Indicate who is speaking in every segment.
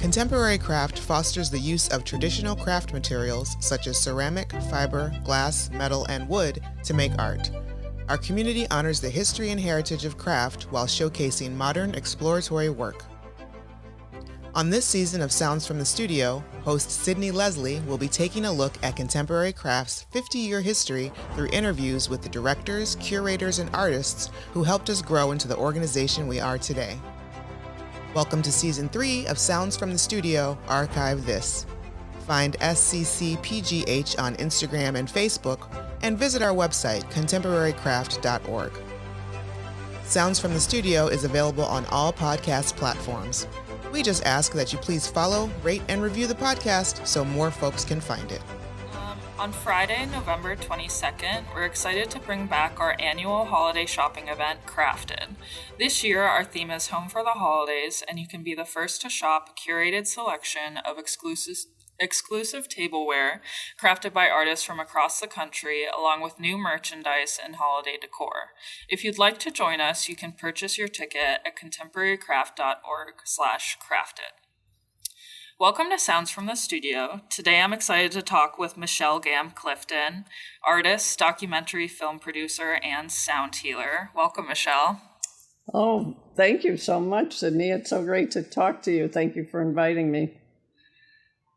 Speaker 1: Contemporary craft fosters the use of traditional craft materials such as ceramic, fiber, glass, metal, and wood to make art. Our community honors the history and heritage of craft while showcasing modern exploratory work. On this season of Sounds from the Studio, host Sydney Leslie will be taking a look at contemporary craft's 50-year history through interviews with the directors, curators, and artists who helped us grow into the organization we are today. Welcome to Season 3 of Sounds from the Studio, Archive This. Find SCCPGH on Instagram and Facebook, and visit our website, contemporarycraft.org. Sounds from the Studio is available on all podcast platforms. We just ask that you please follow, rate, and review the podcast so more folks can find it.
Speaker 2: On Friday, November 22nd, we're excited to bring back our annual holiday shopping event, Crafted. This year, our theme is Home for the Holidays, and you can be the first to shop a curated selection of exclusive tableware crafted by artists from across the country, along with new merchandise and holiday decor. If you'd like to join us, you can purchase your ticket at contemporarycraft.org/crafted. Welcome to Sounds from the Studio. Today I'm excited to talk with Michelle Gamm Clifton, artist, documentary film producer, and sound healer. Welcome, Michelle.
Speaker 3: Oh, thank you so much, Sydney. It's so great to talk to you. Thank you for inviting me.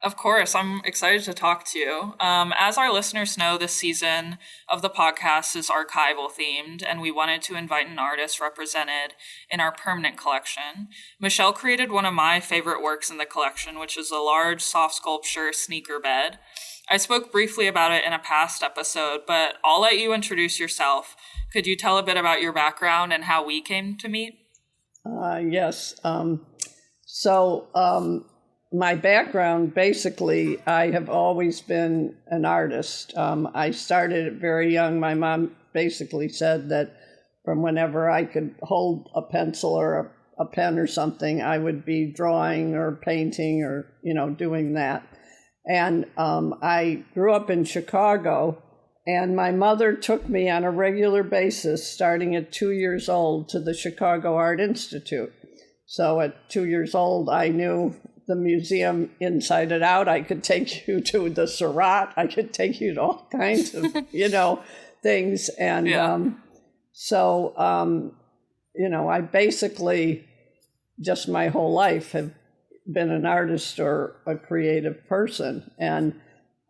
Speaker 2: Of course, I'm excited to talk to you. As our listeners know, this season of the podcast is archival themed, and we wanted to invite an artist represented in our permanent collection. Michelle created one of my favorite works in the collection, which is a large soft sculpture sneaker bed. I spoke briefly about it in a past episode, but I'll let you introduce yourself. Could you tell a bit about your background and how we came to meet?
Speaker 3: Yes. My background, basically, I have always been an artist. I started very young. My mom basically said that from whenever I could hold a pencil or a pen or something, I would be drawing or painting or, doing that. And I grew up in Chicago, and my mother took me on a regular basis, starting at 2 years old, to the Chicago Art Institute. So at 2 years old, I knew the museum inside and out. I could take you to the Surratt. I could take you to all kinds of, things. And I basically just my whole life have been an artist or a creative person. And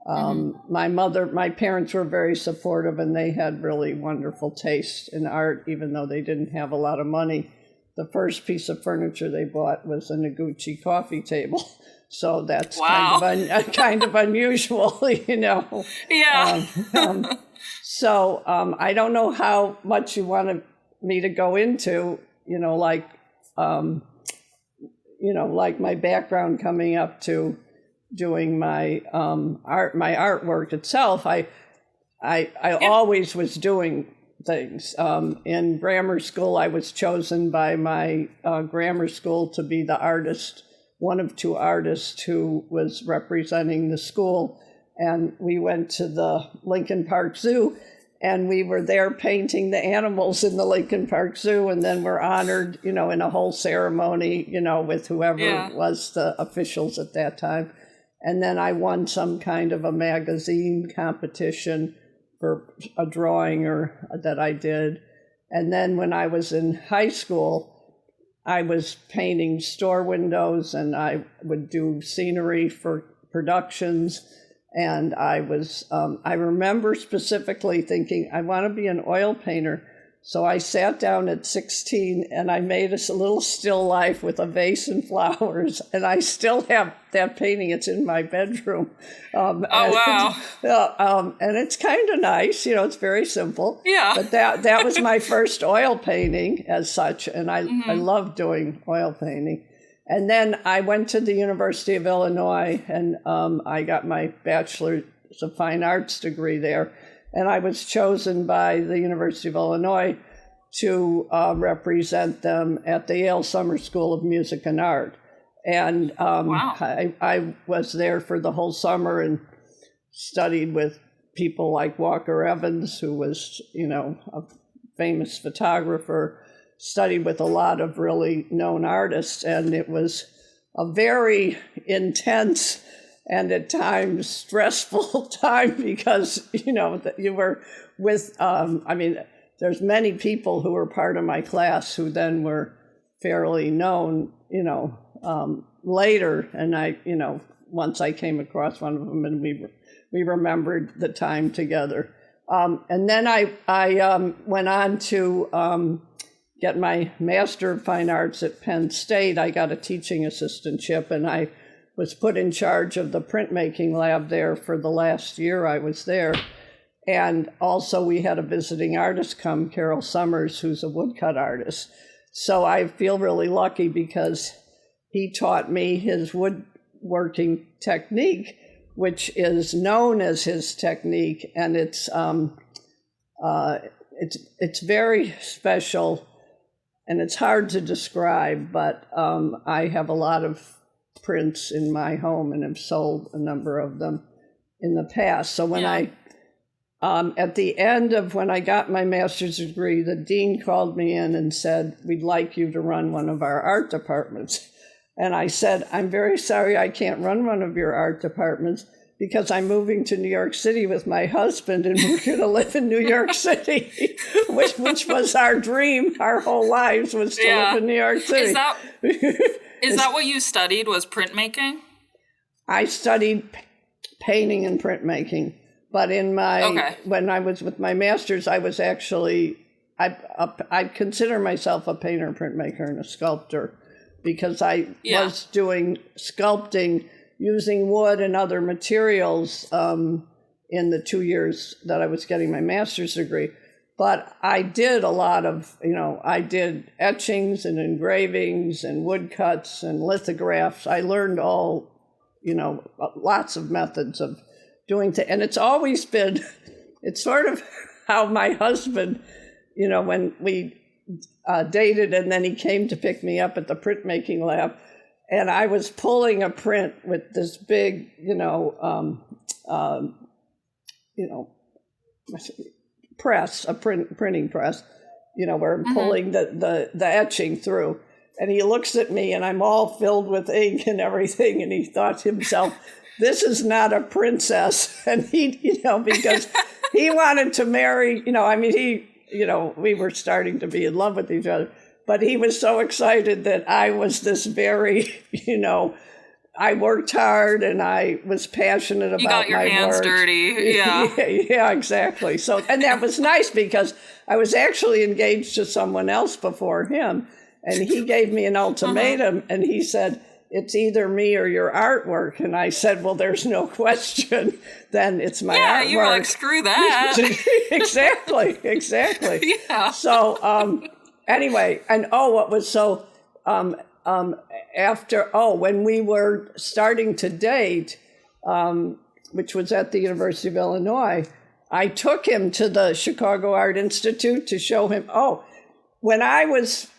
Speaker 3: my parents were very supportive, and they had really wonderful taste in art, even though they didn't have a lot of money. The first piece of furniture they bought was a Noguchi coffee table. So that's kind of unusual,
Speaker 2: Yeah.
Speaker 3: I don't know how much you want me to go into, like my background coming up to doing my artwork itself. I always was doing things. In grammar school, I was chosen by my grammar school to be the artist, one of two artists who was representing the school. And we went to the Lincoln Park Zoo, and we were there painting the animals in the Lincoln Park Zoo, and then we're honored, in a whole ceremony, with whoever was the officials at that time. And then I won some kind of a magazine competition for a drawing that I did. And then when I was in high school, I was painting store windows, and I would do scenery for productions. And I remember specifically thinking, I want to be an oil painter. So I sat down at 16 and I made a little still life with a vase and flowers. And I still have that painting. It's in my bedroom.
Speaker 2: Wow.
Speaker 3: And it's kind of nice. It's very simple.
Speaker 2: Yeah.
Speaker 3: But that was my first oil painting as such. And I love doing oil painting. And then I went to the University of Illinois, and I got my Bachelor's of Fine Arts degree there. And I was chosen by the University of Illinois to represent them at the Yale Summer School of Music and Art. And I was there for the whole summer and studied with people like Walker Evans, who was, a famous photographer, studied with a lot of really known artists. And it was a very intense and at times stressful time because, that you were with, there's many people who were part of my class who then were fairly known, later. And once I came across one of them and we remembered the time together. And then I went on to get my Master of Fine Arts at Penn State. I got a teaching assistantship, and I was put in charge of the printmaking lab there for the last year I was there. And also we had a visiting artist come, Carol Summers, who's a woodcut artist. So I feel really lucky because he taught me his woodworking technique, which is known as his technique, and it's very special, and it's hard to describe. But I have a lot of prints in my home and have sold a number of them in the past. So when at the end of when I got my master's degree, the dean called me in and said, "We'd like you to run one of our art departments." And I said, "I'm very sorry I can't run one of your art departments because I'm moving to New York City with my husband and we're going to live in New York City," which was our dream. Our whole lives was to live in New York City.
Speaker 2: Is that what you studied, was printmaking? I
Speaker 3: studied painting and printmaking. But when I was with my master's, I was actually, I consider myself a painter, printmaker, and a sculptor because I was doing sculpting using wood and other materials in the 2 years that I was getting my master's degree. But I did a lot of, I did etchings and engravings and woodcuts and lithographs. I learned all, lots of methods of doing and it's always been, it's sort of how my husband, when we dated and then he came to pick me up at the printmaking lab, and I was pulling a print with this big, press, a printing press, where I'm pulling the etching through. And he looks at me and I'm all filled with ink and everything. And he thought to himself, "This is not a princess." And he, because he wanted to marry, we were starting to be in love with each other. But he was so excited that I was this very, I worked hard and I was passionate about my work. You got your hands
Speaker 2: dirty, yeah.
Speaker 3: Yeah, exactly. So, and that was nice because I was actually engaged to someone else before him. And he gave me an ultimatum and he said, "It's either me or your artwork." And I said, "Well, there's no question. Then it's my artwork."
Speaker 2: Yeah, you were like, screw that.
Speaker 3: Exactly. Yeah. So anyway, and what was so when we were starting to date, which was at the University of Illinois, I took him to the Chicago Art Institute to show him. When I was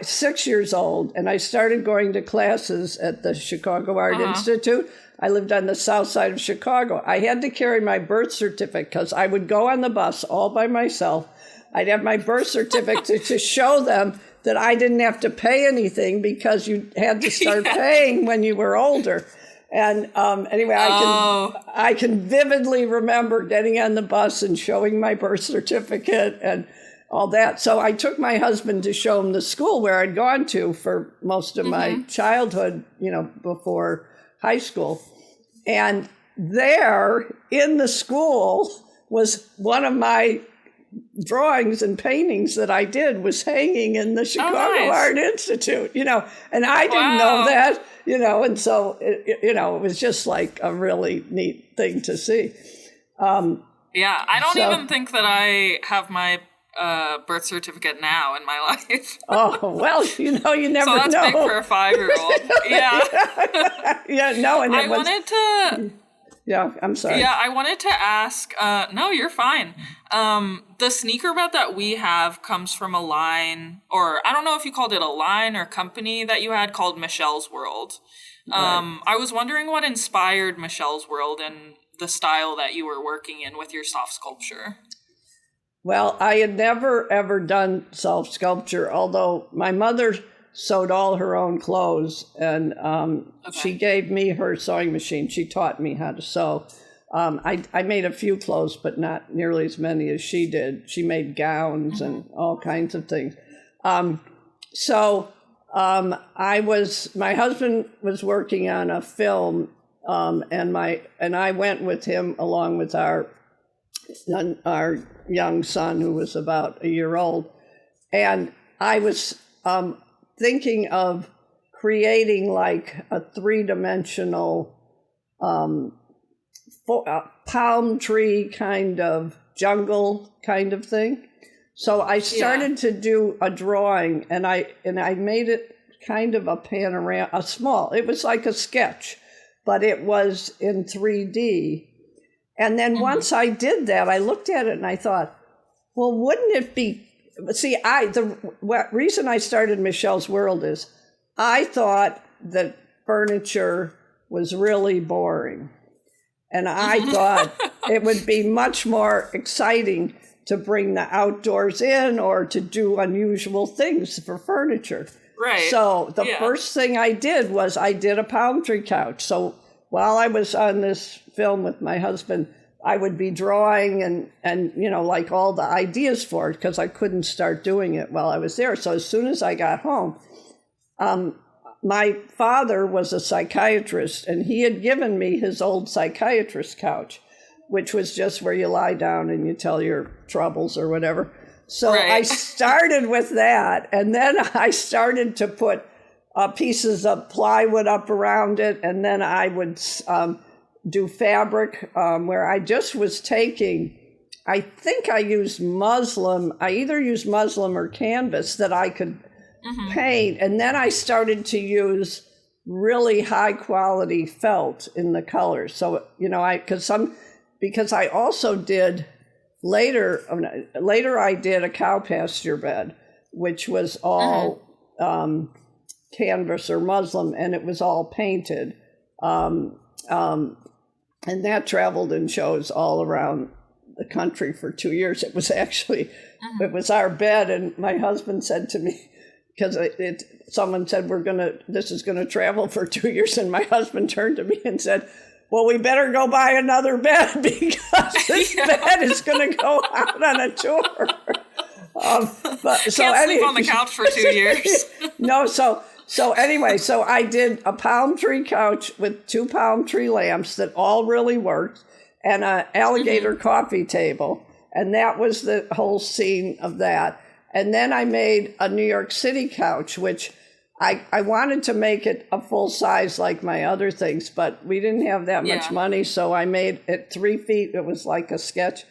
Speaker 3: 6 years old, and I started going to classes at the Chicago Art Institute. I lived on the south side of Chicago. I had to carry my birth certificate because I would go on the bus all by myself. I'd have my birth certificate to show them that I didn't have to pay anything because you had to start paying when you were older. And anyway, I can vividly remember getting on the bus and showing my birth certificate and all that. So I took my husband to show him the school where I'd gone to for most of my childhood, before high school. And there in the school was one of my drawings and paintings that I did was hanging in the Chicago Art Institute, and I didn't know that, and so, it was just like a really neat thing to see.
Speaker 2: I don't even think that I have my birth certificate now in my life.
Speaker 3: Oh, well, you never know.
Speaker 2: So that's big for a 5-year-old. Yeah.
Speaker 3: No, and I'm sorry.
Speaker 2: Yeah, I wanted to ask, no, you're fine. The sneaker bed that we have comes from a line, or I don't know if you called it a line or company that you had called Michelle's World.
Speaker 3: Right.
Speaker 2: I was wondering what inspired Michelle's World and the style that you were working in with your soft sculpture.
Speaker 3: Well, I had never, ever done soft sculpture, although my mother sewed all her own clothes, and she gave me her sewing machine. She taught me how to sew. I made a few clothes, but not nearly as many as she did. She made gowns and all kinds of things. My husband was working on a film, and I went with him along with our young son, who was about a year old, and I was thinking of creating like a three-dimensional palm tree kind of jungle kind of thing. So I started to do a drawing, and I made it kind of a panorama, it was like a sketch, but it was in 3D. And then once I did that, I looked at it and I thought, well, wouldn't it be, see, the reason I started Michelle's World is I thought that furniture was really boring. And I thought it would be much more exciting to bring the outdoors in or to do unusual things for furniture.
Speaker 2: Right.
Speaker 3: So the first thing I did was I did a palm tree couch. So while I was on this film with my husband, I would be drawing and like all the ideas for it, because I couldn't start doing it while I was there. So as soon as I got home, my father was a psychiatrist, and he had given me his old psychiatrist couch, which was just where you lie down and you tell your troubles or whatever. So I started with that, and then I started to put pieces of plywood up around it, and then I would do fabric where I just was taking, I think I used muslin. I either used muslin or canvas that I could paint, and then I started to use really high quality felt in the colors. So because I also did later I did a cow pasture bed, which was all canvas or muslin, and it was all painted, and that traveled in shows all around the country for 2 years. It was actually it was our bed, and my husband said to me, because someone said this is gonna travel for 2 years, and my husband turned to me and said, well, we better go buy another bed, because this bed is going to go out on a tour.
Speaker 2: Can't sleep on the couch for 2 years.
Speaker 3: No, so anyway, so I did a palm tree couch with 2 palm tree lamps that all really worked, and an alligator coffee table, and that was the whole scene of that. And then I made a New York City couch, which I wanted to make it a full size like my other things, but we didn't have that much money, so I made it 3 feet. It was like a sketch.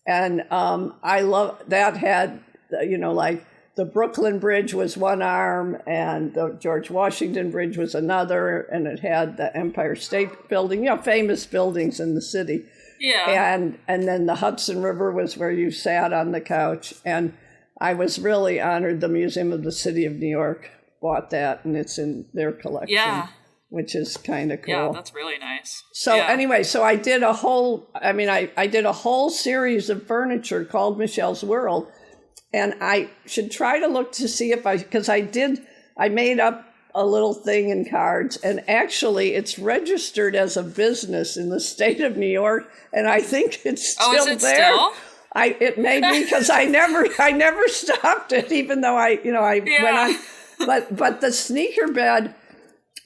Speaker 3: And I love that. Had, like the Brooklyn Bridge was one arm, and the George Washington Bridge was another, and it had the Empire State Building, famous buildings in the city. Yeah. And then the Hudson River was where you sat on the couch. And I was really honored. The Museum of the City of New York bought that, and it's in their collection, which is kind of cool.
Speaker 2: Yeah, that's really nice.
Speaker 3: So anyway, so I did a whole, I did a whole series of furniture called Michelle's World, and I should try to look to see if because I made up a little thing in cards, and actually it's registered as a business in the state of New York, and I think it's still
Speaker 2: is it
Speaker 3: there.
Speaker 2: Still?
Speaker 3: It may be, because I never stopped it, even though I went on. But the sneaker bed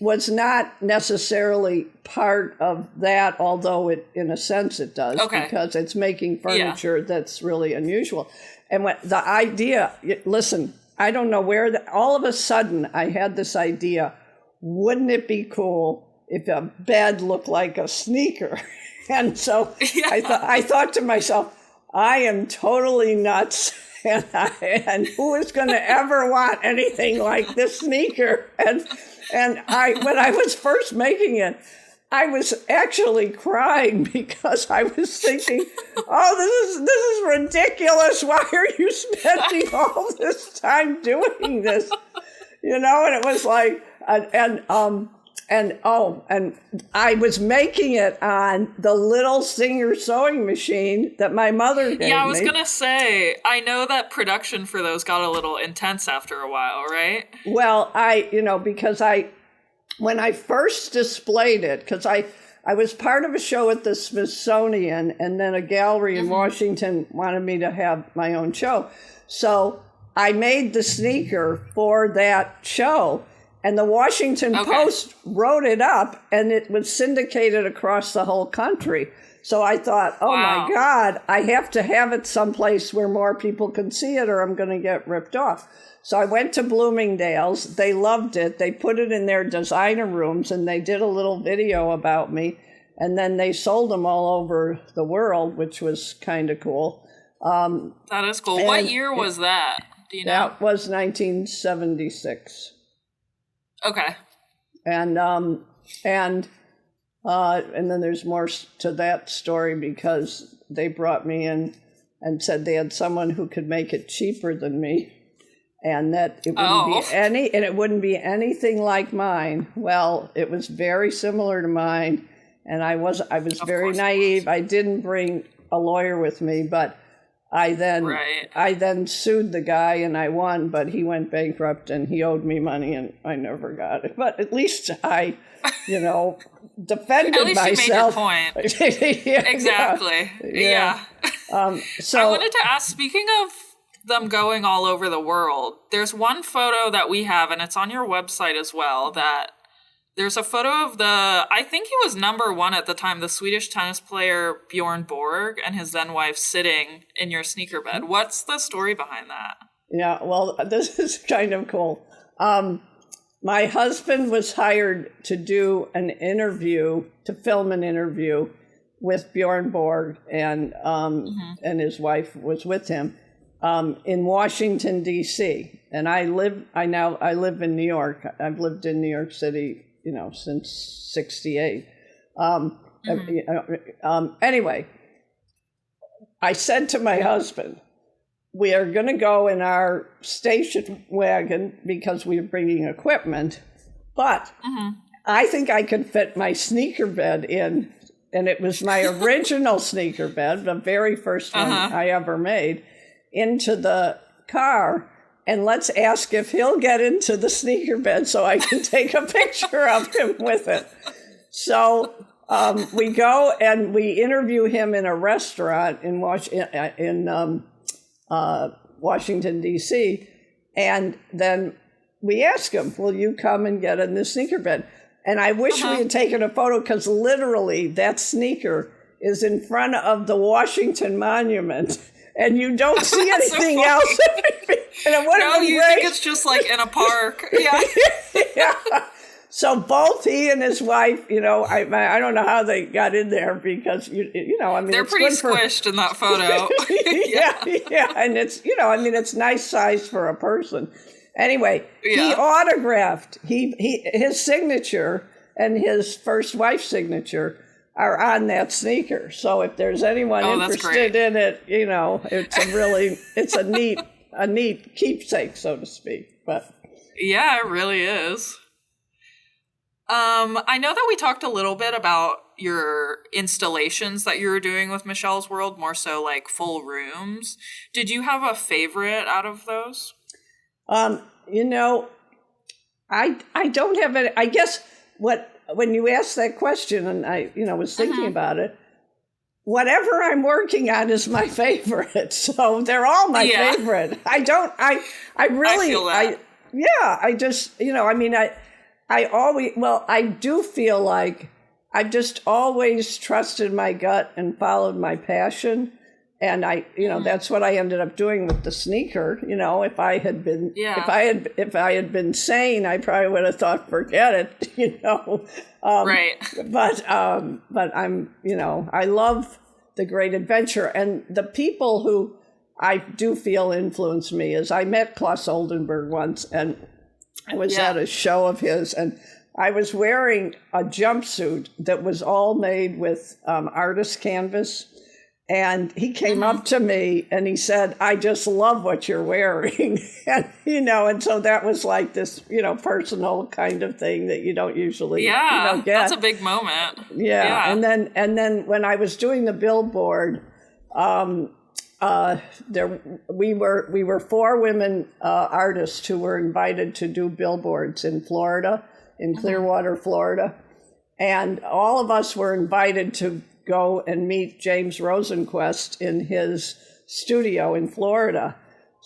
Speaker 3: was not necessarily part of that, although in a sense it does, because it's making furniture that's really unusual. And the idea, listen, I don't know where, all of a sudden I had this idea, wouldn't it be cool if a bed looked like a sneaker? And so I thought to myself, I am totally nuts. And who is going to ever want anything like this sneaker? And when I was first making it, I was actually crying, because I was thinking, oh, this is ridiculous. Why are you spending all this time doing this? And it was like, And I was making it on the little Singer sewing machine that my mother gave me.
Speaker 2: Yeah, I was going to say, I know that production for those got a little intense after a while, right?
Speaker 3: Well, because when I first displayed it, because I was part of a show at the Smithsonian, and then a gallery in Washington wanted me to have my own show. So I made the sneaker for that show. And the Washington Post wrote it up, and it was syndicated across the whole country. So I thought, my God, I have to have it someplace where more people can see it, or I'm going to get ripped off. So I went to Bloomingdale's. They loved it. They put it in their designer rooms, and they did a little video about me. And then they sold them all over the world, which was kind of cool.
Speaker 2: That is cool. What year was that? Do you know?
Speaker 3: That was 1976.
Speaker 2: Okay.
Speaker 3: And then there's more to that story, because they brought me in and said they had someone who could make it cheaper than me, and that it wouldn't be anything like mine. Well, it was very similar to mine, and I was very naive. I didn't bring a lawyer with me, but I then sued the guy, and I won, but he went bankrupt, and he owed me money, and I never got it. But at least I, defended
Speaker 2: at least
Speaker 3: myself.
Speaker 2: You made your point.
Speaker 3: Yeah,
Speaker 2: exactly. Yeah.
Speaker 3: So
Speaker 2: I wanted to ask, speaking of them going all over the world, there's one photo that we have, and it's on your website as well, that there's a photo of I think he was number one at the time, the Swedish tennis player Bjorn Borg, and his then wife sitting in your sneaker bed. What's the story behind that?
Speaker 3: Yeah, well, this is kind of cool. My husband was hired to do to film an interview with Bjorn Borg, and his wife was with him in Washington, D.C. And I live in New York. I've lived in New York City, since 1968. Anyway, I said to my husband, we are going to go in our station wagon because we're bringing equipment, but I think I could fit my sneaker bed in. And it was my original sneaker bed, the very first one I ever made, into the car. And let's ask if he'll get into the sneaker bed so I can take a picture of him with it. So we go and we interview him in a restaurant in Washington, D.C. And then we ask him, will you come and get in the sneaker bed? And I wish we had taken a photo, because literally that sneaker is in front of the Washington Monument. And you don't see anything else. And it would have been
Speaker 2: you
Speaker 3: great.
Speaker 2: Think it's just like in a park. Yeah.
Speaker 3: Yeah. So both he and his wife, I don't know how they got in there, because
Speaker 2: they're pretty squished in that photo.
Speaker 3: yeah, and it's it's nice size for a person. Anyway, he autographed his signature and his first wife's signature are on that sneaker. So if there's anyone interested in it, it's a neat keepsake, so to speak. But
Speaker 2: yeah, it really is. I know that we talked a little bit about your installations that you were doing with Michelle's World, more so like full rooms. Did you have a favorite out of those?
Speaker 3: I don't have any. I guess when you asked that question, and I was thinking about it, whatever I'm working on is my favorite. So they're all my favorite. I do feel like I've just always trusted my gut and followed my passion. And that's what I ended up doing with the sneaker. If I had been sane, I probably would have thought, forget it,
Speaker 2: Right.
Speaker 3: But I'm, I love the great adventure, and the people who I do feel influenced me is I met Klaus Oldenburg once, and I was at a show of his, and I was wearing a jumpsuit that was all made with artist canvas. And he came up to me and he said, "I just love what you're wearing." And, and so that was like this, personal kind of thing that you don't usually get.
Speaker 2: That's a big moment.
Speaker 3: Yeah. And then when I was doing the billboard, we were 4 women artists who were invited to do billboards in Florida, in Clearwater, Florida. And all of us were invited to go and meet James Rosenquist in his studio in Florida.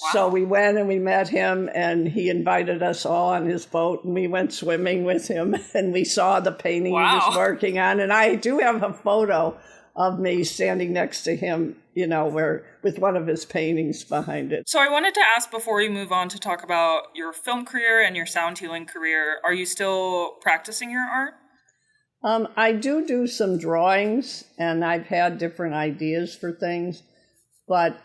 Speaker 3: Wow. So we went and we met him, and he invited us all on his boat, and we went swimming with him, and we saw the painting he was working on. And I do have a photo of me standing next to him, with one of his paintings behind it.
Speaker 2: So I wanted to ask, before we move on to talk about your film career and your sound healing career, are you still practicing your art?
Speaker 3: I do some drawings, and I've had different ideas for things, but,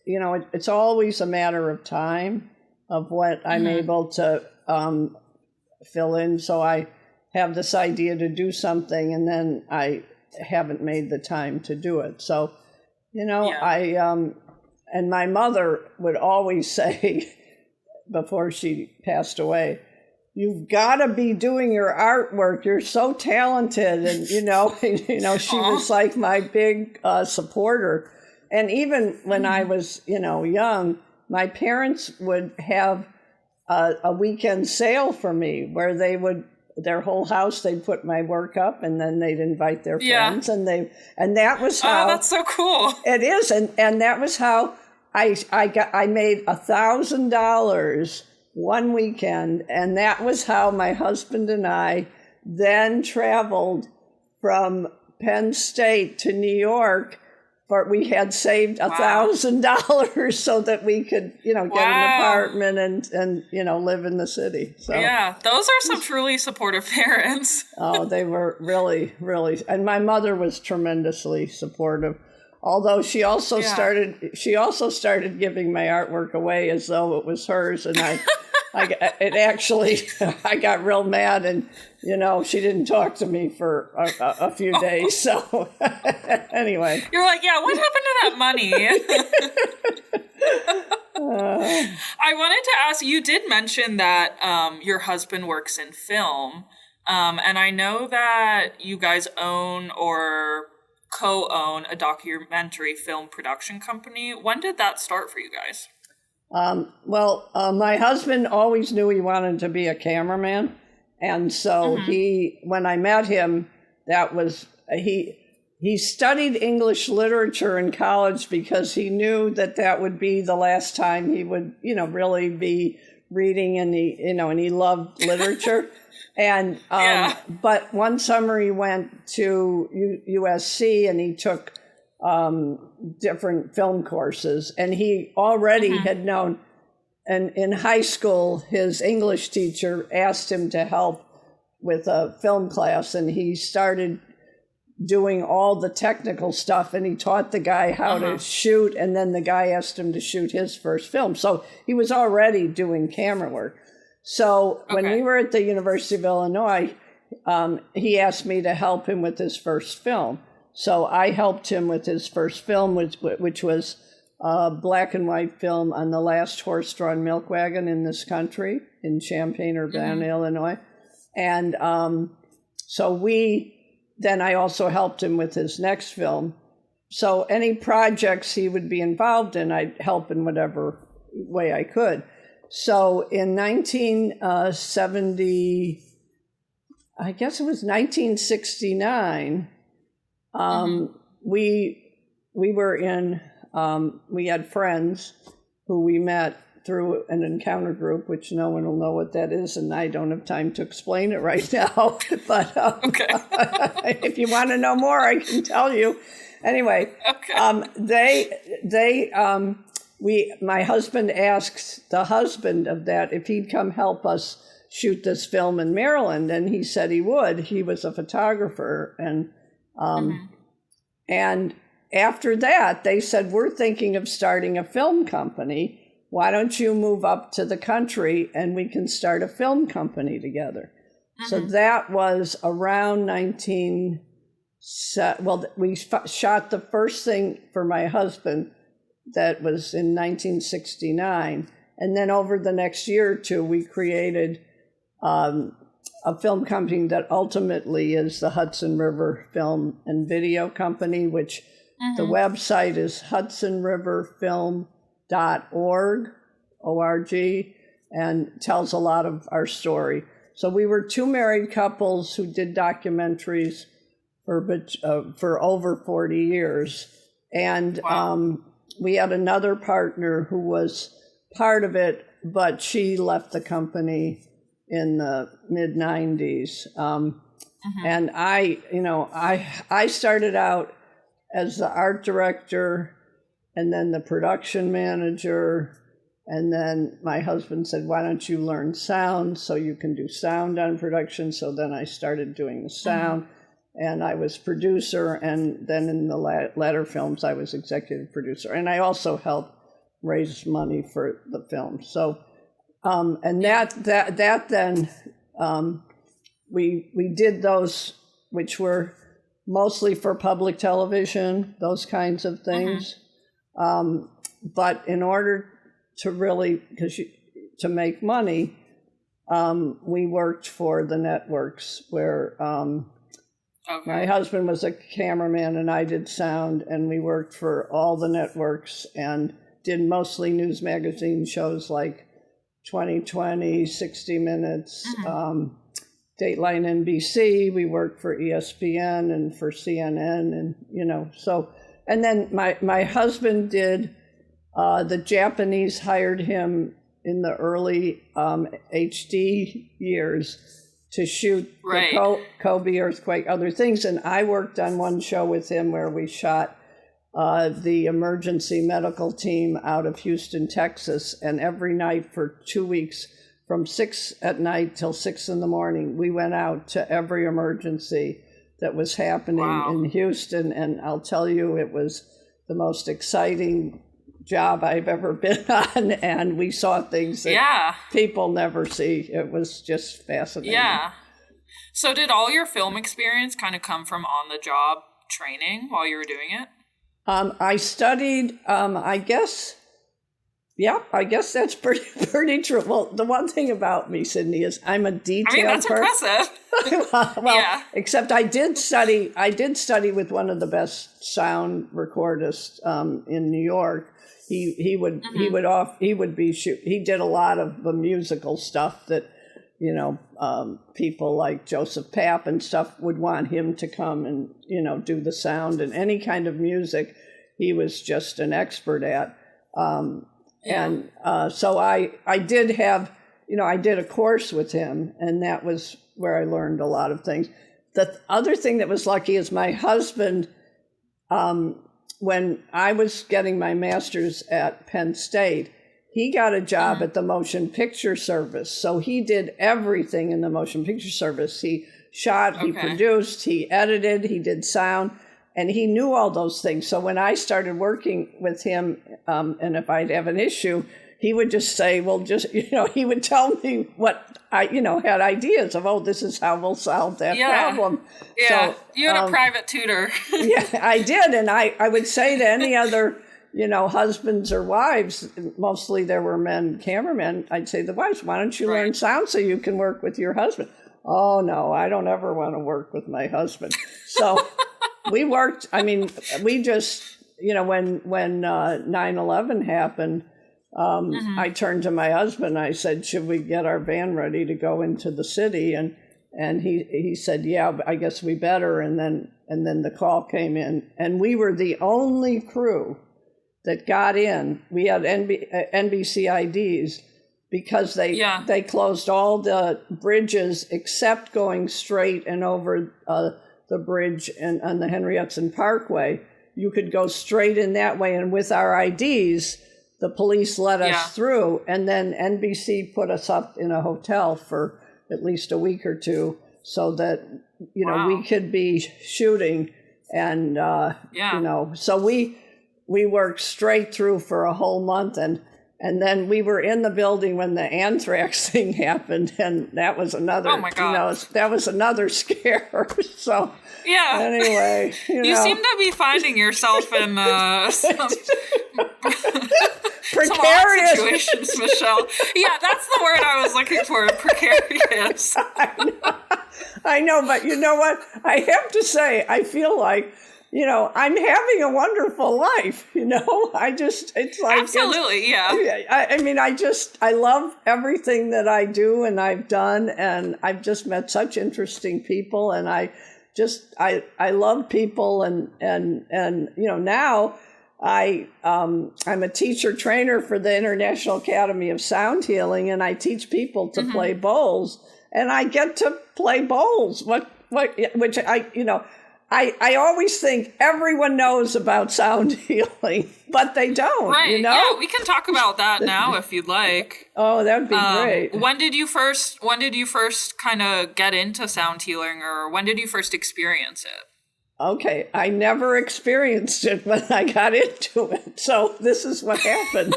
Speaker 3: it's always a matter of time of what I'm able to fill in. So I have this idea to do something, and then I haven't made the time to do it. So, and my mother would always say, before she passed away, "You've got to be doing your artwork. You're so talented." And, she was like my big supporter. And even when I was, young, my parents would have a weekend sale for me where they would, their whole house, they'd put my work up, and then they'd invite their friends, and that was how.
Speaker 2: Oh, that's so cool.
Speaker 3: It is. And that was how I made $1,000 one weekend, and that was how my husband and I then traveled from Penn State to New York. But we had saved $1,000 so that we could, get an apartment and live in the city. So
Speaker 2: yeah, those are some truly supportive parents.
Speaker 3: Oh, they were really, really, and my mother was tremendously supportive. Although she also started giving my artwork away as though it was hers, and I got real mad, and she didn't talk to me for a few days. So anyway,
Speaker 2: you're like, yeah, what happened to that money? I wanted to ask, you did mention that your husband works in film, and I know that you guys own or co-own a documentary film production company. When did that start for you guys?
Speaker 3: My husband always knew he wanted to be a cameraman. And so when I met him, he studied English literature in college because he knew that would be the last time he would, really be reading, and he loved literature. And, but one summer he went to USC, and he took different film courses, and he already had known. And in high school, his English teacher asked him to help with a film class, and he started doing all the technical stuff, and he taught the guy how to shoot, and then the guy asked him to shoot his first film. So he was already doing camera work. So when we were at the University of Illinois, he asked me to help him with his first film. So I helped him with his first film, which was a black and white film on the last horse-drawn milk wagon in this country, in Champaign-Urbana, Illinois. And then I also helped him with his next film. So any projects he would be involved in, I'd help in whatever way I could. So in 1970, I guess it was 1969, we were in, we had friends who we met through an encounter group, which no one will know what that is, and I don't have time to explain it right now. But if you want to know more, I can tell you. Anyway, my husband asked the husband of that if he'd come help us shoot this film in Maryland, and he said he would. He was a photographer, and after that, they said, "We're thinking of starting a film company. Why don't you move up to the country and we can start a film company together?" So that was around 19 we shot the first thing for my husband that was in 1969. And then over the next year or two, we created a film company that ultimately is the Hudson River Film and Video Company, which the website is hudsonriverfilm.org, O-R-G, and tells a lot of our story. So we were two married couples who did documentaries for over 40 years. And we had another partner who was part of it, but she left the company in the mid-90s. And I started out as the art director and then the production manager. And then my husband said, why don't you learn sound so you can do sound on production? So then I started doing the sound. And I was producer, and then in the latter films, I was executive producer. And I also helped raise money for the film. So, and that then, we did those, which were mostly for public television, those kinds of things. But in order to really, to make money, we worked for the networks where, my husband was a cameraman and I did sound, and we worked for all the networks and did mostly news magazine shows like 2020, 60 Minutes, Dateline NBC. We worked for ESPN and for CNN, and so. And then my husband did. The Japanese hired him in the early HD years to shoot the Kobe earthquake, other things. And I worked on one show with him where we shot the emergency medical team out of Houston, Texas. And every night for 2 weeks, from 6 at night till 6 in the morning, we went out to every emergency that was happening in Houston. And I'll tell you, it was the most exciting job I've ever been on, and we saw things that people never see. It was just fascinating.
Speaker 2: Yeah. So did all your film experience kind of come from on-the-job training while you were doing it?
Speaker 3: I studied, I guess that's pretty true. Well, the one thing about me, Sydney, is I'm a detailed person.
Speaker 2: Impressive.
Speaker 3: well, except I did study with one of the best sound recordists in New York. He did a lot of the musical stuff that, people like Joseph Papp and stuff would want him to come and, do the sound, and any kind of music he was just an expert at. And so I did have, I did a course with him, and that was where I learned a lot of things. The other thing that was lucky is my husband, when I was getting my master's at Penn State, he got a job at the Motion Picture Service. So he did everything in the Motion Picture Service. He shot, he produced, he edited, he did sound, and he knew all those things. So when I started working with him, and if I'd have an issue, he would just say, well, he would tell me what I, had ideas of, this is how we'll solve that problem.
Speaker 2: Yeah,
Speaker 3: so,
Speaker 2: you had a private tutor.
Speaker 3: Yeah, I did. And I would say to any other, husbands or wives, mostly there were men cameramen, I'd say to the wives, why don't you learn sound so you can work with your husband? Oh, no, I don't ever want to work with my husband. So we worked, we just, when 9/11 happened, I turned to my husband. I said, should we get our van ready to go into the city? And he said, yeah, I guess we better. And then the call came in, and we were the only crew that got in. We had NBC IDs because they closed all the bridges except going straight and over the bridge and on the Henry Hudson Parkway. You could go straight in that way, and with our IDs, the police let us through, and then NBC put us up in a hotel for at least a week or two so that, we could be shooting. And, so we worked straight through for a whole month. And And then we were in the building when the anthrax thing happened, and that was another,
Speaker 2: oh my God.
Speaker 3: that was another scare. So
Speaker 2: yeah.
Speaker 3: Anyway,
Speaker 2: you seem to be finding yourself in some
Speaker 3: precarious
Speaker 2: situations, Michelle. Yeah, that's the word I was looking for. Precarious.
Speaker 3: I know, but you know what? I have to say, I feel like, I'm having a wonderful life, it's like...
Speaker 2: Absolutely, yeah.
Speaker 3: I love everything that I do and I've done, and I've just met such interesting people, and I love people, and now I'm a teacher trainer for the International Academy of Sound Healing, and I teach people to play bowls, and I get to play bowls, which I always think everyone knows about sound healing, but they don't,
Speaker 2: Right. Yeah, we can talk about that now if you'd like.
Speaker 3: Oh, that'd be great.
Speaker 2: When did you first kind of get into sound healing, or when did you first experience it?
Speaker 3: Okay, I never experienced it when I got into it. So this is what happened.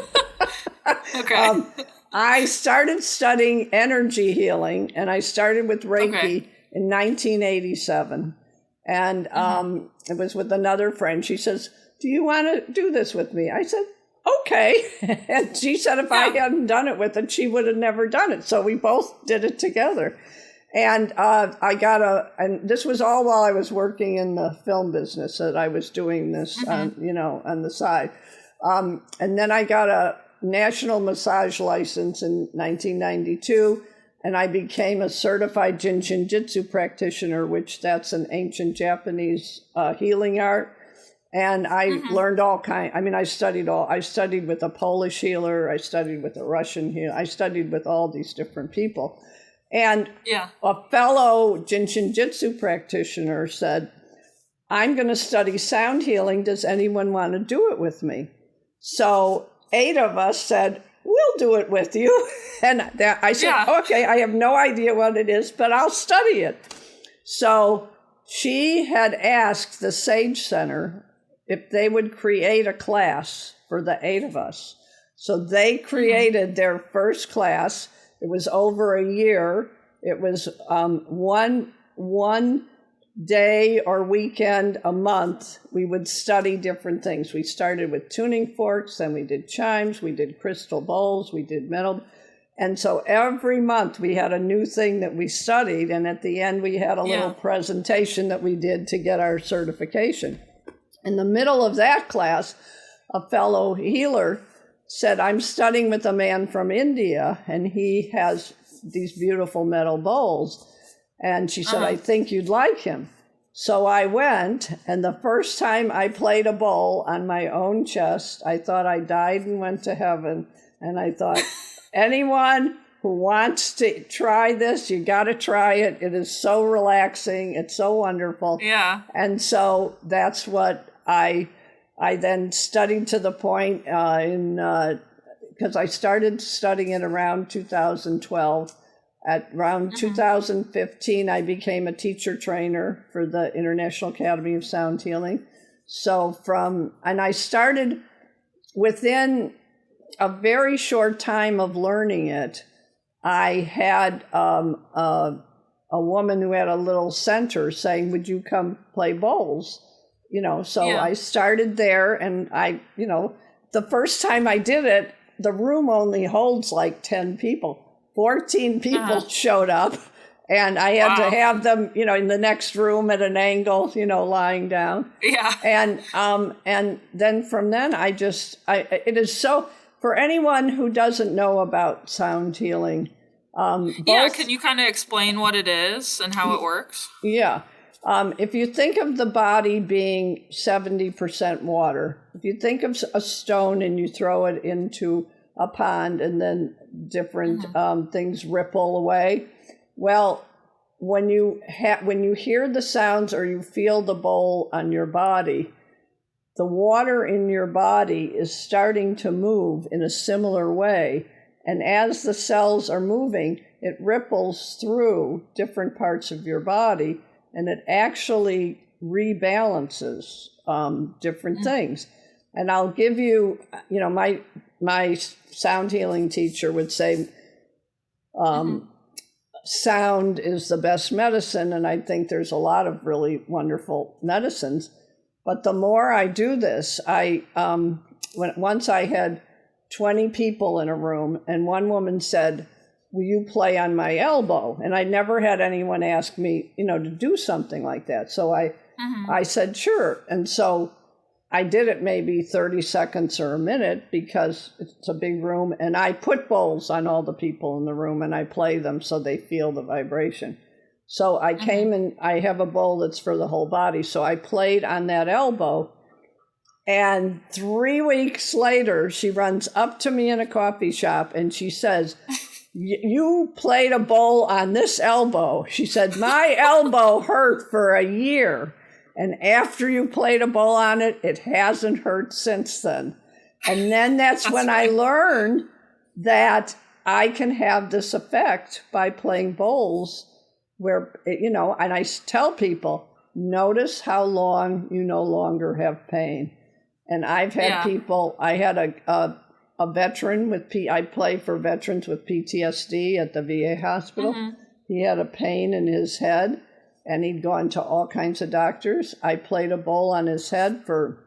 Speaker 2: Okay.
Speaker 3: I started studying energy healing, and I started with Reiki in 1987. And it was with another friend. She says, "Do you want to do this with me?" I said, "Okay." And she said if I hadn't done it with it, she would have never done it. So we both did it together. And and this was all while I was working in the film business, that I was doing this, on the side. And then I got a national massage license in 1992. And I became a certified Jin-Shin-Jitsu practitioner, which that's an ancient Japanese healing art. And I learned all kinds. I studied with a Polish healer. I studied with a Russian healer. I studied with all these different people. And a fellow Jin-Shin-Jitsu practitioner said, "I'm going to study sound healing. Does anyone want to do it with me?" So 8 of us said, "We'll do it with you." And I said, "Okay, I have no idea what it is, but I'll study it." So she had asked the Sage Center if they would create a class for the 8 of us. So they created their first class. It was over a year. It was one day or weekend a month. We would study different things. We started with tuning forks, then we did chimes, we did crystal bowls, we did metal. And so every month we had a new thing that we studied, and at the end we had a little presentation that we did to get our certification. In the middle of that class, a fellow healer said, "I'm studying with a man from India, and he has these beautiful metal bowls." And she said, "I think you'd like him." So I went, and the first time I played a bowl on my own chest, I thought I died and went to heaven. And I thought, anyone who wants to try this, you got to try it. It is so relaxing. It's so wonderful.
Speaker 2: Yeah.
Speaker 3: And so that's what I then studied to the point because I started studying it around 2012. At around 2015, I became a teacher trainer for the International Academy of Sound Healing. And I started within a very short time of learning it. I had a woman who had a little center saying, "Would you come play bowls?" I started there, and the first time I did it, the room only holds like 10 people. 14 people showed up, and I had to have them, in the next room at an angle, lying down.
Speaker 2: Yeah.
Speaker 3: And then from then, it is so, for anyone who doesn't know about sound healing.
Speaker 2: Can you kind of explain what it is and how it works?
Speaker 3: Yeah. If you think of the body being 70% water, if you think of a stone and you throw it into a pond and then different things ripple away. Well, when you hear the sounds or you feel the bowl on your body, the water in your body is starting to move in a similar way. And as the cells are moving, it ripples through different parts of your body, and it actually rebalances different things. And I'll give you, my sound healing teacher would say, sound is the best medicine. And I think there's a lot of really wonderful medicines. But the more I do this, once I had 20 people in a room, and one woman said, will you play on my elbow? And I never had anyone ask me, to do something like that. So I said, sure. And so I did it maybe 30 seconds or a minute because it's a big room. And I put bowls on all the people in the room and I play them so they feel the vibration. So I came and I have a bowl that's for the whole body. So I played on that elbow. And 3 weeks later, she runs up to me in a coffee shop and she says, you played a bowl on this elbow. She said, my elbow hurt for a year. And after you played a bowl on it, it hasn't hurt since then. And then that's when I learned that I can have this effect by playing bowls where, and I tell people, notice how long you no longer have pain. And I've had people, I had a veteran I play for veterans with PTSD at the VA hospital. He had a pain in his head and he'd gone to all kinds of doctors. I played a bowl on his head for,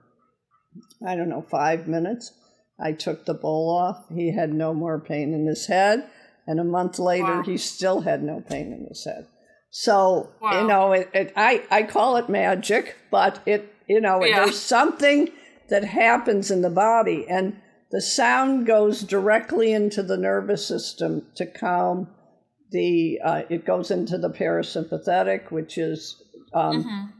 Speaker 3: 5 minutes. I took the bowl off. He had no more pain in his head. And a month later, he still had no pain in his head. So, I call it magic, but there's something that happens in the body. And the sound goes directly into the nervous system to calm it goes into the parasympathetic, which is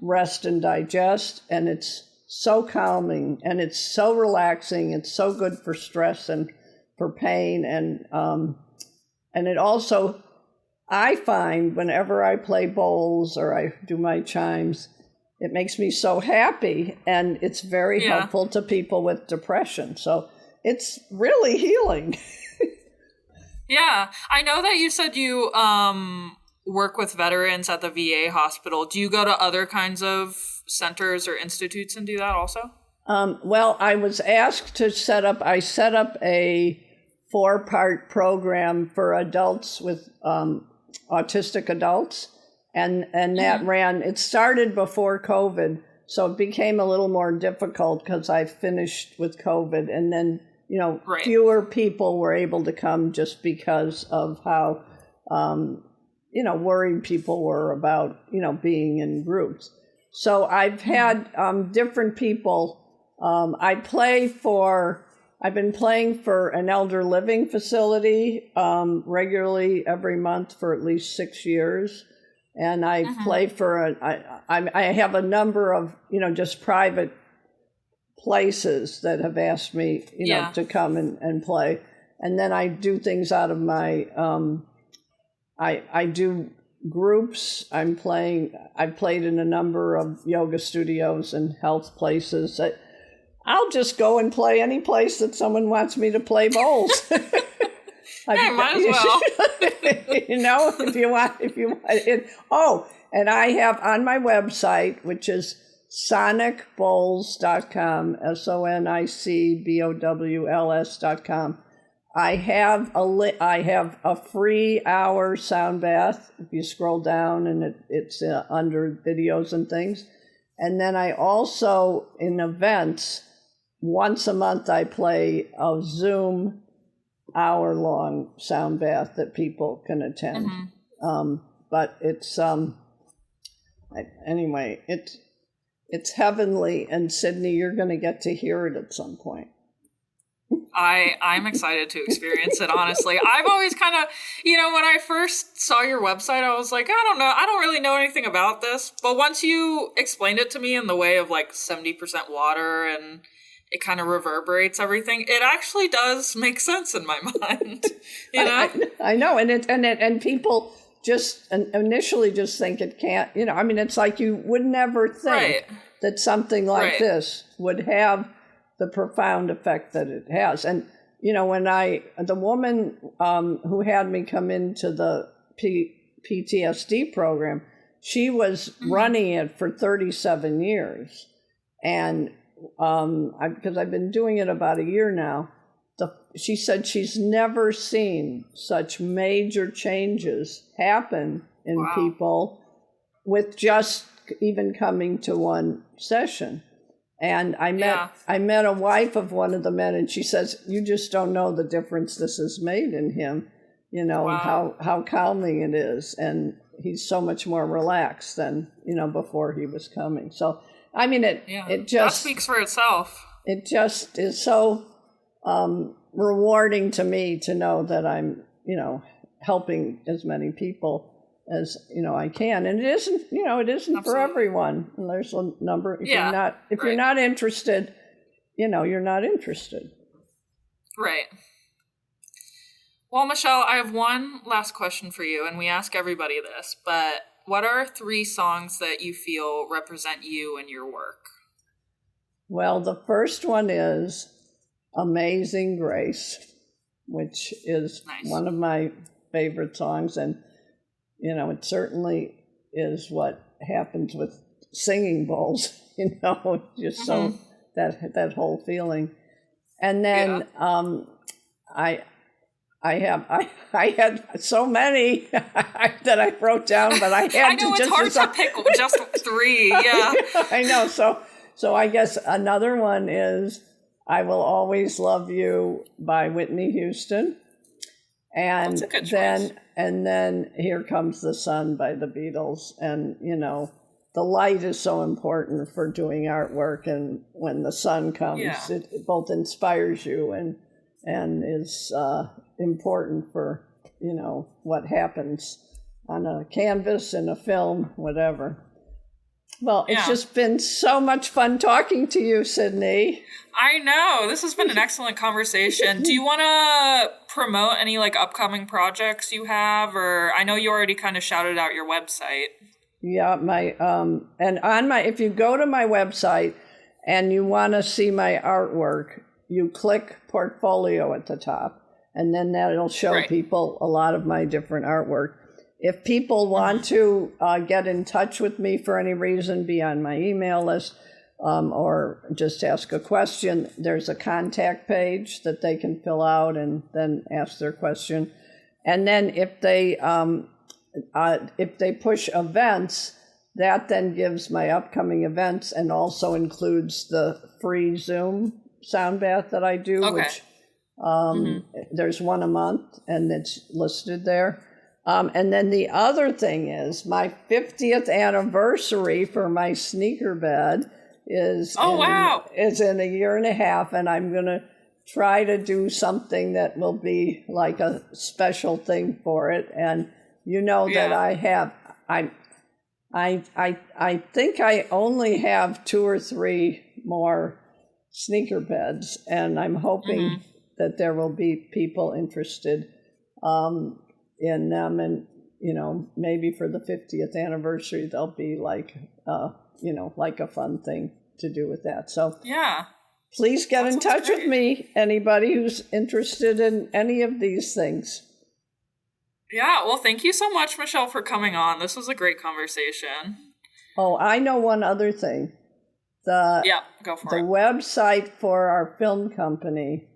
Speaker 3: rest and digest. And it's so calming and it's so relaxing. It's so good for stress and for pain. And it also, I find whenever I play bowls or I do my chimes, it makes me so happy. And it's very helpful to people with depression. So it's really healing.
Speaker 2: Yeah. I know that you said you work with veterans at the VA hospital. Do you go to other kinds of centers or institutes and do that also?
Speaker 3: Well, I was asked to set up a 4-part program for adults with autistic adults. And that it started before COVID. So it became a little more difficult because I finished with COVID and then fewer people were able to come just because of how, worried people were about, being in groups. So I've had different people. I've been playing for an elder living facility regularly every month for at least 6 years. And I play for I have a number of, just private places that have asked me, to come and play. And then I do things out of my, I do groups. I've played in a number of yoga studios and health places. I'll just go and play any place that someone wants me to play bowls.
Speaker 2: Hey, might as well.
Speaker 3: If you want it. Oh, and I have on my website, which is sonicbowls.com, sonicbowls.com. I have a free hour sound bath. If you scroll down, and it's under videos and things. And then I also, in events, once a month I play a Zoom hour-long sound bath that people can attend. But it's anyway, it's heavenly. And Sydney, you're going to get to hear it at some point.
Speaker 2: I'm excited to experience it, honestly. I've always kind of, when I first saw your website, I was like, I don't know. I don't really know anything about this. But once you explained it to me in the way of 70% water and it kind of reverberates everything, it actually does make sense in my mind.
Speaker 3: I know. And people just initially just think it can't, it's like you would never think that something like this would have the profound effect that it has. And, when the woman who had me come into the PTSD program, she was running it for 37 years. And because I've been doing it about a year now, she said she's never seen such major changes happen in people with just even coming to one session. And I met a wife of one of the men, and she says, you just don't know the difference this has made in him, how calming it is. And he's so much more relaxed than, before he was coming. So, I mean, it just...
Speaker 2: That speaks for itself.
Speaker 3: It just is so rewarding to me to know that I'm, helping as many people as I can, and it isn't Absolutely. For everyone. And there's a number. If you're not interested, you're not interested.
Speaker 2: Right. Well, Michelle, I have one last question for you, and we ask everybody this, but what are 3 songs that you feel represent you and your work?
Speaker 3: Well, the first one is Amazing Grace, which is one of my favorite songs, and it certainly is what happens with singing bowls, just so that whole feeling. And then I had so many that I wrote down, but I had
Speaker 2: I know, it's hard to pick just 3. Yeah,
Speaker 3: I know. So I guess another one is I Will Always Love You by Whitney Houston. And
Speaker 2: that's a good choice.
Speaker 3: then Here Comes the Sun by the Beatles. And, the light is so important for doing artwork. And when the sun comes, it both inspires you and is important for, what happens on a canvas, in a film, whatever. Well, it's just been so much fun talking to you, Sydney.
Speaker 2: I know. This has been an excellent conversation. Do you want to promote any upcoming projects you have? Or I know you already kind of shouted out your website. Yeah,
Speaker 3: if you go to my website and you want to see my artwork, you click portfolio at the top, and then that'll show people a lot of my different artwork. If people want to get in touch with me for any reason, be on my email list, or just ask a question, there's a contact page that they can fill out and then ask their question. And then if they push events, that then gives my upcoming events and also includes the free Zoom sound bath that I do, which there's one a month, and it's listed there. And then the other thing is my 50th anniversary for my sneaker bed is in a year and a half, and I'm going to try to do something that will be like a special thing for it. And that I think I only have 2 or 3 more sneaker beds, and I'm hoping that there will be people interested in them, and maybe for the 50th anniversary there'll be like a fun thing to do with that. So please get in touch with me, anybody who's interested in any of these things.
Speaker 2: Yeah, well, thank you so much, Michelle, for coming on. This was a great conversation.
Speaker 3: Oh, I know one other thing.
Speaker 2: Go for it.
Speaker 3: The website for our film company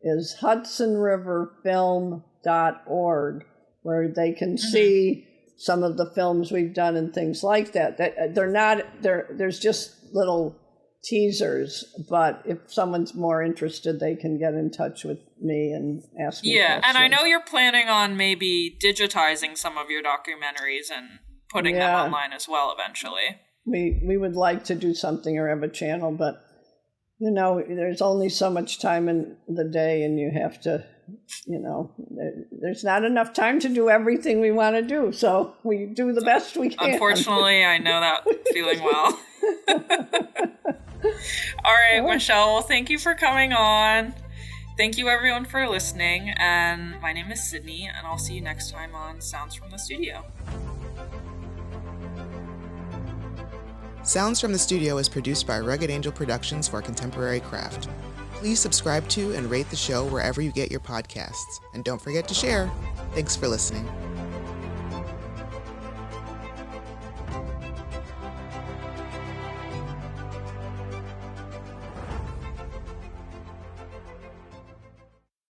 Speaker 3: is hudsonriverfilm.org, where they can see some of the films we've done and things like that. There's just little teasers, but if someone's more interested, they can get in touch with me and ask me questions.
Speaker 2: And I know you're planning on maybe digitizing some of your documentaries and putting them online as well eventually.
Speaker 3: We would like to do something or have a channel, but there's only so much time in the day, and you have to, there's not enough time to do everything we want to do. So we do the best we can.
Speaker 2: Unfortunately, I know that feeling well. All right, Michelle, well, thank you for coming on. Thank you, everyone, for listening. And my name is Sydney, and I'll see you next time on Sounds from the Studio.
Speaker 1: Sounds from the Studio is produced by Rugged Angel Productions for Contemporary Craft. Please subscribe to and rate the show wherever you get your podcasts. And don't forget to share. Thanks for listening.